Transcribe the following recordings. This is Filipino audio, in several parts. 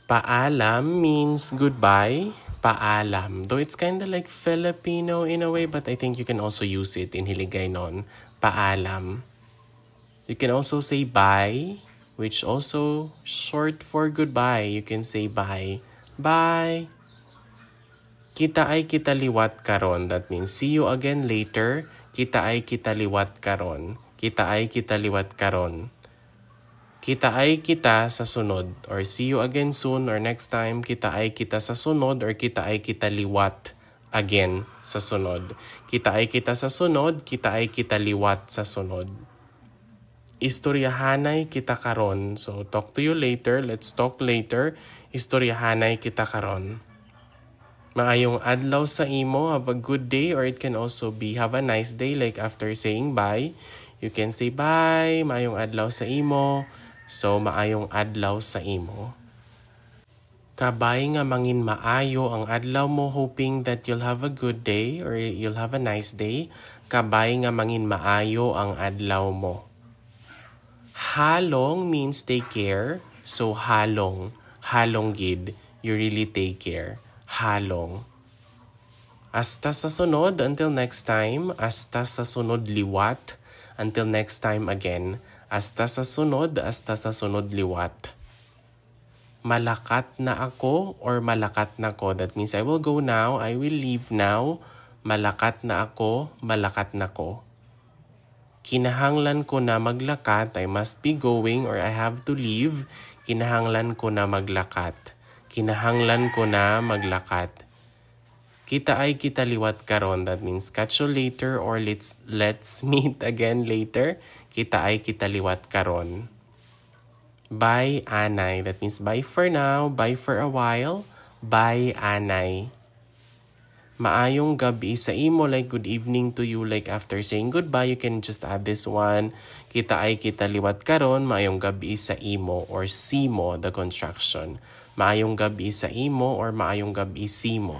Paalam means goodbye. Paalam. Though it's kind of like Filipino in a way, but I think you can also use it in Hiligaynon. Paalam. You can also say bye, which also short for goodbye. You can say bye. Bye. Kita ay kitaliwat karon. That means see you again later. Kita ay kitaliwat karon. Kita ay kitaliwat karon. Kita ay kita sa sunod, or see you again soon, or next time. Kita ay kita sa sunod, or kita ay kita liwat again sa sunod. Kita ay kita sa sunod, kita ay kita liwat sa sunod. Istoryahanay kita karon. So talk to you later, let's talk later. Istoryahanay kita karon. Maayong adlaw sa imo, have a good day, or it can also be have a nice day, like after saying bye. You can say bye, maayong adlaw sa imo. So, maayong adlaw sa imo. Kabay nga mangin maayo ang adlaw mo, hoping that you'll have a good day or you'll have a nice day. Kabay nga mangin maayo ang adlaw mo. Halong means take care. So, halong. Halong gid. You really take care. Halong. Hasta sa sunod, until next time. Hasta sa sunod liwat. Until next time again. Hasta sa sunod liwat. Malakat na ako or malakat na ko. That means I will go now, I will leave now. Malakat na ako, malakat na ko. Kinahanglan ko na maglakat, I must be going or I have to leave. Kinahanglan ko na maglakat. Kinahanglan ko na maglakat. Kita ay kita liwat karon. That means catch you later or let's meet again later. Kita ay kita liwat karon. Bye, Anay. That means bye for now, bye for a while. Bye, Anay. Maayong gabi sa imo, like good evening to you. Like after saying goodbye, you can just add this one. Kita ay kita liwat karon. Maayong gabi sa imo or simo, the construction. Maayong gabi sa imo or maayong gabi simo.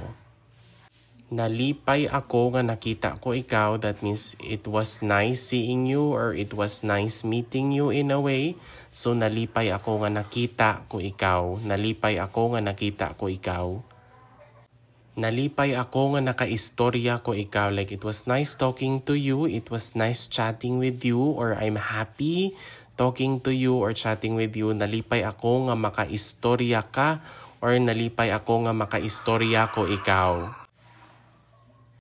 Nalipay ako nga nakita ko ikaw. That means it was nice seeing you or it was nice meeting you in a way. So nalipay ako nga nakita ko ikaw. Nalipay ako nga nakita ko ikaw. Nalipay ako nga nakaistorya ko ikaw. Like it was nice talking to you. It was nice chatting with you or I'm happy talking to you or chatting with you. Nalipay ako nga makaistorya ka or nalipay ako nga makaistorya ko ikaw.